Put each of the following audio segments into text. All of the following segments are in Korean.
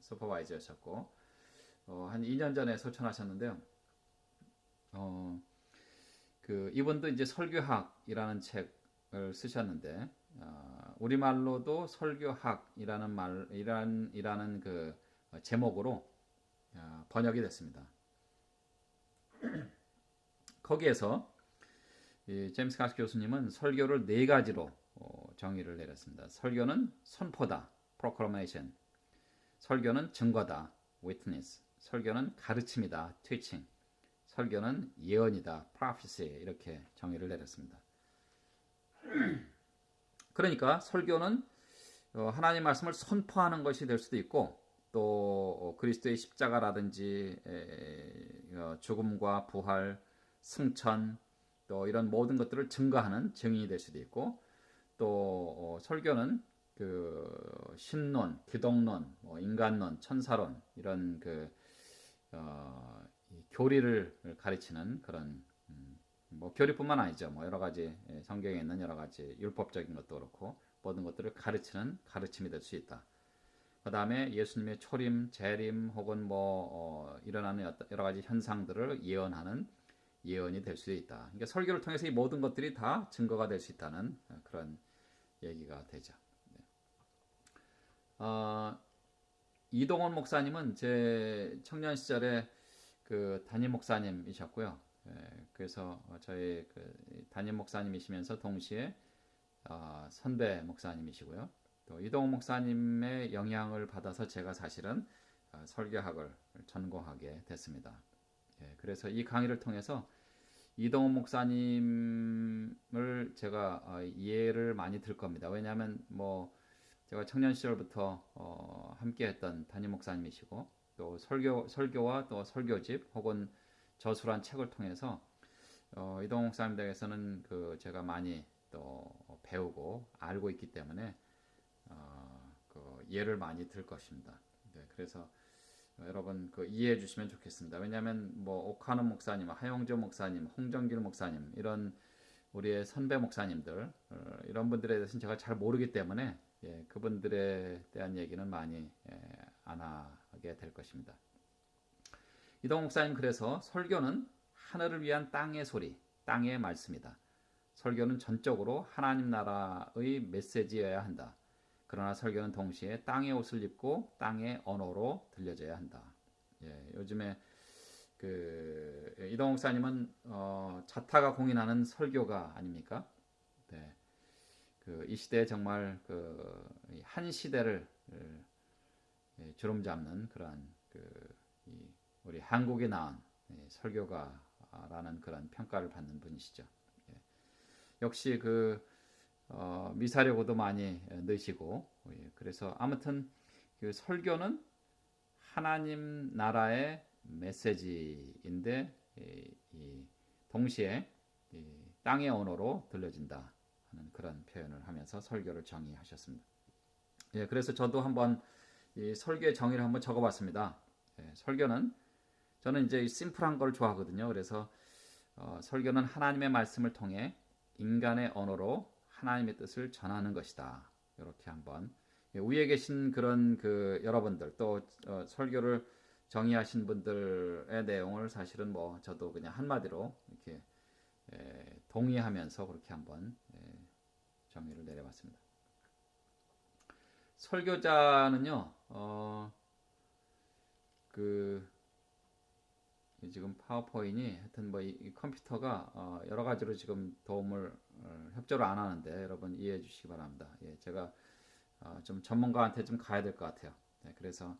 슈퍼바이저였었고 한 2년 전에 소천하셨는데요. 이분도 이제 설교학이라는 책을 쓰셨는데 우리말로도 설교학이라는 이라는 그 제목으로 번역이 됐습니다. 거기에서 제임스 가스 교수님은 설교를 네 가지로 정의를 내렸습니다. 설교는 선포다, proclamation. 설교는 증거다, witness. 설교는 가르침이다, teaching. 설교는 예언이다, prophecy. 이렇게 정의를 내렸습니다. 그러니까 설교는 하나님 말씀을 선포하는 것이 될 수도 있고, 또 그리스도의 십자가라든지 죽음과 부활, 승천, 또 이런 모든 것들을 증거하는 증인이 될 수도 있고, 또 설교는 그 신론, 기독론, 인간론, 천사론 이런 교리를 가르치는 그런 교리뿐만 아니죠. 여러 가지 성경에 있는 여러 가지 율법적인 것도 그렇고 모든 것들을 가르치는 가르침이 될 수 있다. 그 다음에 예수님의 초림, 재림 혹은 일어나는 여러 가지 현상들을 예언하는 예언이 될 수 있다. 그러니까 설교를 통해서 이 모든 것들이 다 증거가 될 수 있다는 그런 얘기가 되죠. 이동원 목사님은 제 청년 시절에 그 담임 목사님이셨고요. 그래서 저희 담임 목사님이시면서 동시에 선배 목사님이시고요. 또 이동원 목사님의 영향을 받아서 제가 사실은 설교학을 전공하게 됐습니다. 그래서 이 강의를 통해서 이동원 목사님을 제가 이해를 많이 들 겁니다. 왜냐하면 제가 청년 시절부터 함께했던 담임 목사님이시고 또 설교와 또 설교집 혹은 저술한 책을 통해서 이동원 목사님 댁에서는 제가 많이 또 배우고 알고 있기 때문에 이해를 많이 들 것입니다. 그래서 여러분 이해해 주시면 좋겠습니다. 왜냐하면 오카노 목사님, 하용조 목사님, 홍정길 목사님 이런 우리의 선배 목사님들 이런 분들에 대해서는 제가 잘 모르기 때문에 그분들에 대한 얘기는 많이 안 하게 될 것입니다. 이동 목사님 그래서 설교는 하늘을 위한 땅의 소리, 땅의 말씀이다. 설교는 전적으로 하나님 나라의 메시지여야 한다. 그러나 설교는 동시에 땅의 옷을 입고 땅의 언어로 들려져야 한다. 요즘에 이동 목사님은 자타가 공인하는 설교가 아닙니까? 네. 이 시대에 정말 한 시대를 주름잡는 그런 우리 한국에 나온 설교가라는 그런 평가를 받는 분이시죠. 역시 미사려고도 많이 넣으시고 그래서 아무튼 설교는 하나님 나라의 메시지인데 동시에 땅의 언어로 들려진다 하는 그런 표현을 하면서 설교를 정의하셨습니다. 그래서 저도 한번 이 설교의 정의를 한번 적어봤습니다. 설교는 저는 이제 심플한 걸 좋아하거든요. 그래서 설교는 하나님의 말씀을 통해 인간의 언어로 하나님의 뜻을 전하는 것이다. 이렇게 한번 위에 계신 그런 여러분들 또 설교를 정의하신 분들의 내용을 사실은 저도 그냥 한마디로 이렇게 동의하면서 그렇게 한번 정의를 내려봤습니다. 설교자는요, 지금 파워포인이 하여튼 이 컴퓨터가 여러 가지로 지금 도움을 협조를 안 하는데 여러분 이해해 주시기 바랍니다. 제가 좀 전문가한테 좀 가야 될 것 같아요. 그래서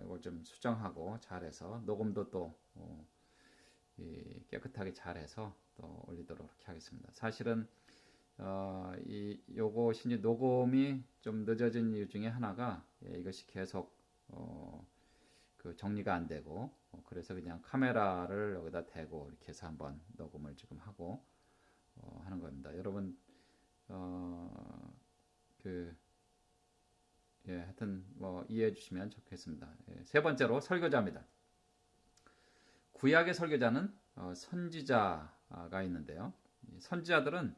이걸 좀 수정하고 잘해서 녹음도 또 깨끗하게 잘해서 또 올리도록 그렇게 하겠습니다. 사실은 요것이 녹음이 좀 늦어진 이유 중에 하나가 이것이 계속 정리가 안 되고 그래서 그냥 카메라를 여기다 대고 이렇게 해서 한번 녹음을 지금 하고 하는 겁니다. 여러분 하여튼 이해해 주시면 좋겠습니다. 세 번째로 설교자입니다. 구약의 설교자는 선지자가 있는데요. 선지자들은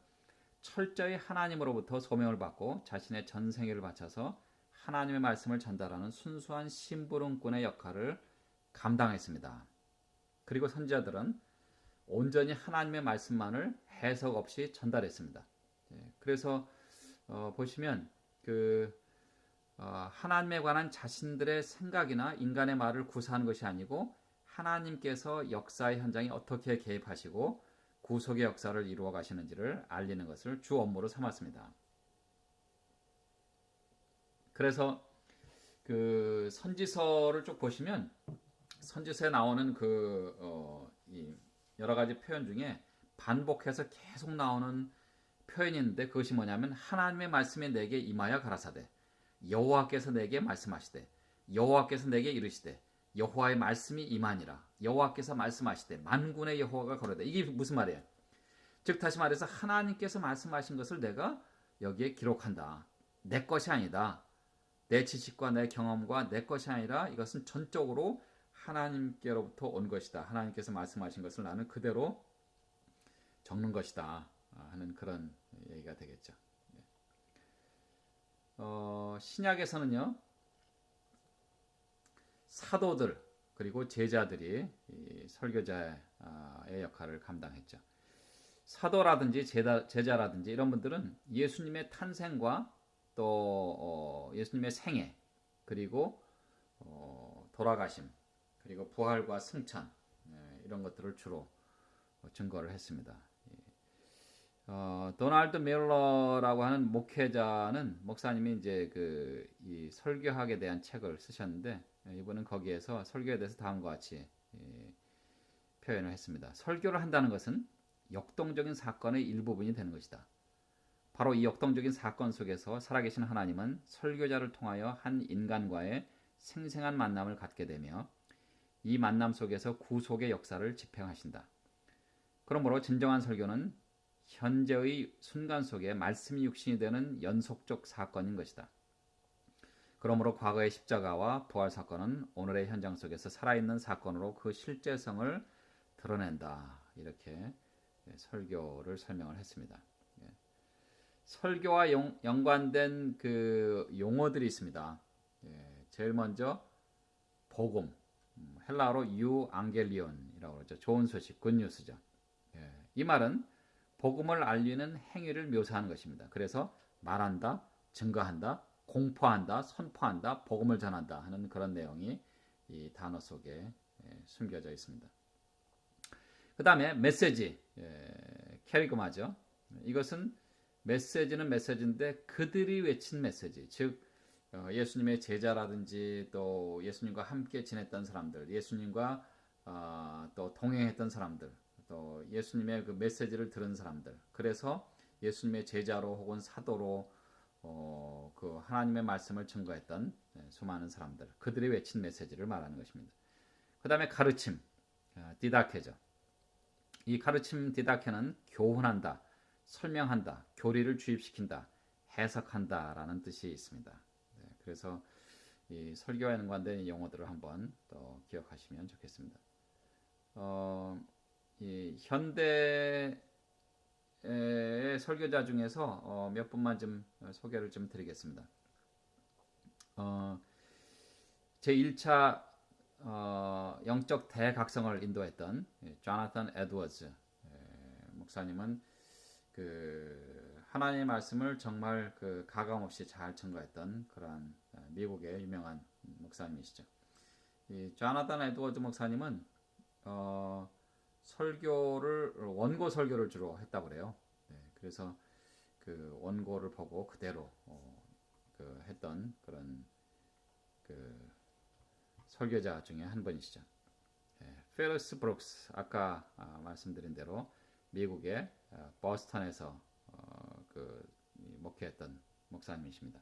철저히 하나님으로부터 소명을 받고 자신의 전생애를 바쳐서 하나님의 말씀을 전달하는 순수한 심부름꾼의 역할을 감당했습니다. 그리고 선지자들은 온전히 하나님의 말씀만을 해석 없이 전달했습니다. 그래서 보시면 하나님에 관한 자신들의 생각이나 인간의 말을 구사하는 것이 아니고 하나님께서 역사의 현장에 어떻게 개입하시고 구속의 역사를 이루어 가시는지를 알리는 것을 주 업무로 삼았습니다. 그래서 선지서를 쭉 보시면 선지서에 나오는 여러 가지 표현 중에 반복해서 계속 나오는 표현이 있는데 그것이 뭐냐면 하나님의 말씀이 내게 임하여 가라사대 여호와께서 내게 말씀하시되 여호와께서 내게 이르시되 여호와의 말씀이 임하니라 여호와께서 말씀하시되 만군의 여호와가 거르되 이게 무슨 말이에요? 즉 다시 말해서 하나님께서 말씀하신 것을 내가 여기에 기록한다. 내 것이 아니다. 내 지식과 내 경험과 내 것이 아니라 이것은 전적으로 하나님께로부터 온 것이다. 하나님께서 말씀하신 것을 나는 그대로 적는 것이다 하는 그런 얘기가 되겠죠. 신약에서는요 사도들 그리고 제자들이 이 설교자의 역할을 감당했죠. 사도라든지 제자라든지 이런 분들은 예수님의 탄생과 또 예수님의 생애 그리고 돌아가심 그리고 부활과 승천 이런 것들을 주로 증거를 했습니다. 도널드 밀러라고 하는 목사님이 이제 이 설교학에 대한 책을 쓰셨는데 이분은 거기에서 설교에 대해서 다음과 같이 표현을 했습니다. 설교를 한다는 것은 역동적인 사건의 일부분이 되는 것이다. 바로 이 역동적인 사건 속에서 살아계신 하나님은 설교자를 통하여 한 인간과의 생생한 만남을 갖게 되며 이 만남 속에서 구속의 역사를 집행하신다. 그러므로 진정한 설교는 현재의 순간 속에 말씀이 육신이 되는 연속적 사건인 것이다. 그러므로 과거의 십자가와 부활 사건은 오늘의 현장 속에서 살아있는 사건으로 그 실제성을 드러낸다. 이렇게 설교를 설명을 했습니다. 설교와 연관된 용어들이 있습니다. 제일 먼저 복음, 헬라어로 유앙겔리온이라고 그러죠. 좋은 소식, 굿뉴스죠. 이 말은 복음을 알리는 행위를 묘사하는 것입니다. 그래서 말한다, 증거한다, 공포한다, 선포한다, 복음을 전한다 하는 그런 내용이 이 단어 속에 숨겨져 있습니다. 그 다음에 메시지, 캐리그마죠. 이것은 메시지는 메시지인데 그들이 외친 메시지, 즉 예수님의 제자라든지 또 예수님과 함께 지냈던 사람들, 예수님과 또 동행했던 사람들, 또 예수님의 그 메시지를 들은 사람들, 그래서 예수님의 제자로 혹은 사도로 그 하나님의 말씀을 증거했던 수많은 사람들, 그들이 외친 메시지를 말하는 것입니다. 그 다음에 가르침, 디다케죠. 이 가르침 디다케는 교훈한다, 설명한다, 교리를 주입시킨다, 해석한다라는 뜻이 있습니다. 그래서 이 설교와 연관된 용어들을 한번 또 기억하시면 좋겠습니다. 이 현대의 설교자 중에서 몇 분만 좀 소개를 좀 드리겠습니다. 제1차 영적 대각성을 인도했던 조나탄 에드워즈 목사님은 하나님의 말씀을 정말 가감 없이 잘 증거했던 그러한 미국의 유명한 목사님이시죠. 이 조나탄 에드워즈 목사님은 원고 설교를 주로 했다고 그래요. 그래서 그 원고를 보고 그대로 했던 그런 설교자 중에 한 분이시죠. 필리스 브룩스, 아까 말씀드린 대로 미국의 버스턴에서 목회했던 목사님이십니다.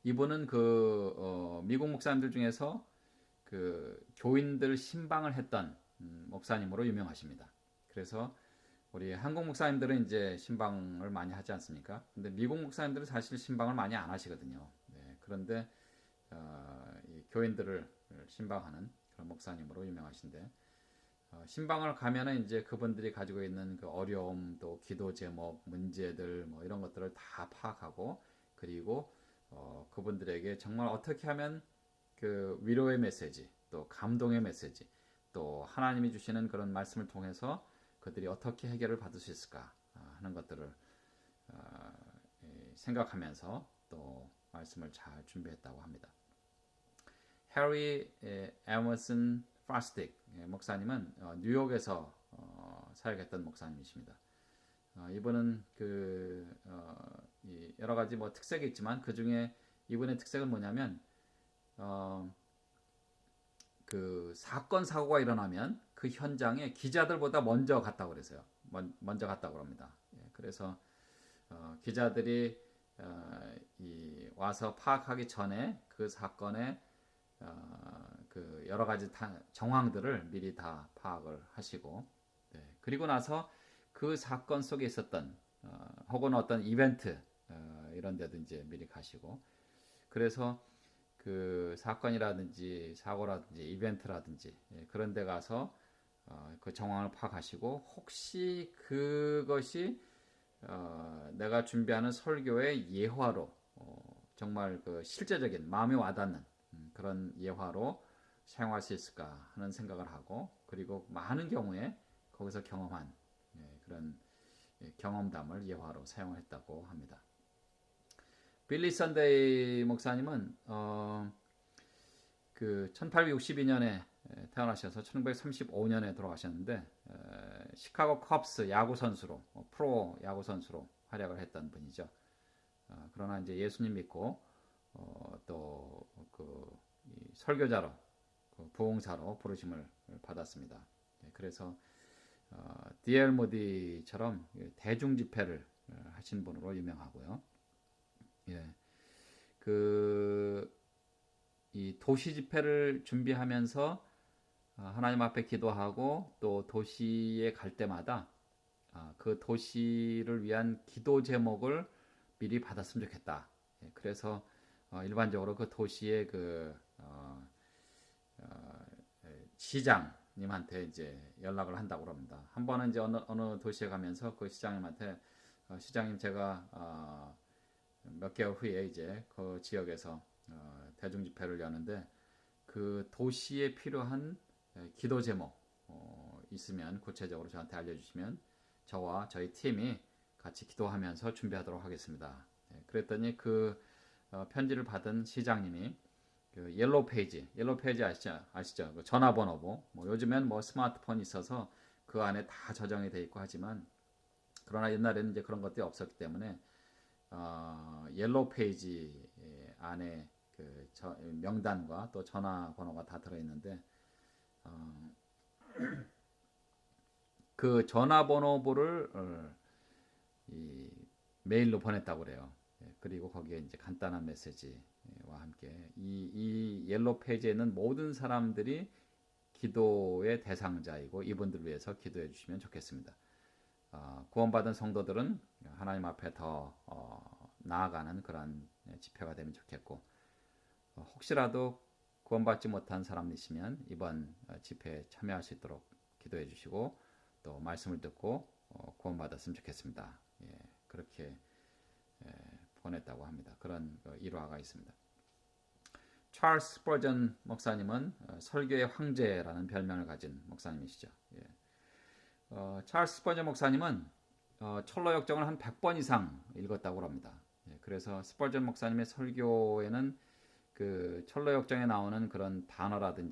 이분은 미국 목사님들 중에서 교인들 신방을 했던 목사님으로 유명하십니다. 그래서 우리 한국 목사님들은 이제 신방을 많이 하지 않습니까? 근데 미국 목사님들은 사실 신방을 많이 안 하시거든요. 그런데 이 교인들을 신방하는 그런 목사님으로 유명하신데 신방을 가면은 이제 그분들이 가지고 있는 그 어려움, 또 기도 제목, 문제들 뭐 이런 것들을 다 파악하고 그리고 그분들에게 정말 어떻게 하면 그 위로의 메시지, 또 감동의 메시지, 또 하나님이 주시는 그런 말씀을 통해서 그들이 어떻게 해결을 받을 수 있을까 하는 것들을 생각하면서 또 말씀을 잘 준비했다고 합니다. 해리 에머슨 파스틱 목사님은 뉴욕에서 사역했던 목사님이십니다. 이분은 여러 가지 뭐 특색이 있지만 그 중에 이분의 특색은 뭐냐면 그 사건 사고가 일어나면 그 현장에 기자들보다 먼저 갔다고 그래서요. 먼저 갔다고 합니다. 그래서 기자들이 와서 파악하기 전에 그 사건의 그 여러 가지 정황들을 미리 다 파악을 하시고, 그리고 나서 그 사건 속에 있었던 혹은 어떤 이벤트 이런 데도 이제 미리 가시고, 그래서 그 사건이라든지 사고라든지 이벤트라든지 그런 데 가서 그 정황을 파악하시고, 혹시 그것이 내가 준비하는 설교의 예화로 정말 그 실제적인 마음에 와닿는 그런 예화로 사용할 수 있을까 하는 생각을 하고, 그리고 많은 경우에 거기서 경험한 그런 경험담을 예화로 사용했다고 합니다. 빌리 선데이 목사님은 그 1862년에 태어나셔서 1935년에 돌아가셨는데 시카고 컵스 야구 선수로 프로 야구 선수로 활약을 했던 분이죠. 그러나 이제 예수님 믿고 또 그 설교자로 부흥사로 부르심을 받았습니다. 그래서 D.L. 모디처럼 대중 집회를 하신 분으로 유명하고요. 이 도시 집회를 준비하면서 하나님 앞에 기도하고 또 도시에 갈 때마다 그 도시를 위한 기도 제목을 미리 받았으면 좋겠다. 그래서 일반적으로 그 도시의 그 시장님한테 이제 연락을 한다고 합니다. 한 번은 이제 어느 도시에 가면서 그 시장님한테 시장님 제가 몇 개월 후에 이제 그 지역에서 대중 집회를 여는데 그 도시에 필요한 기도 제목 있으면 구체적으로 저한테 알려주시면 저와 저희 팀이 같이 기도하면서 준비하도록 하겠습니다. 그랬더니 그 편지를 받은 시장님이 그 옐로우 페이지 아시죠? 그 전화번호부. 뭐 요즘엔 뭐 스마트폰이 있어서 그 안에 다 저장이 돼 있고 하지만, 그러나 옛날에는 이제 그런 것들이 없었기 때문에 옐로우 페이지 안에 그 명단과 또 전화번호가 다 들어있는데 그 전화번호부를 이 메일로 보냈다고 그래요. 그리고 거기에 이제 간단한 메시지와 함께 이 옐로우 페이지에는 모든 사람들이 기도의 대상자이고 이분들을 위해서 기도해 주시면 좋겠습니다. 구원받은 성도들은 하나님 앞에 더 나아가는 그런 집회가 되면 좋겠고, 혹시라도 구원받지 못한 사람이시면 이번 집회에 참여할 수 있도록 기도해 주시고 또 말씀을 듣고 구원받았으면 좋겠습니다. 그렇게 보냈다고 합니다. 그런 일화가 있습니다. 찰스 스퍼전 목사님은 설교의 황제라는 별명을 가진 목사님이시죠. 찰스 스퍼전 목사님은 철로 역정을 한 100번 이상 읽었다고 합니다. 그래서 스퍼전 목사님의 설교에는 그 철로 역정에 나오는 그런 단어라든지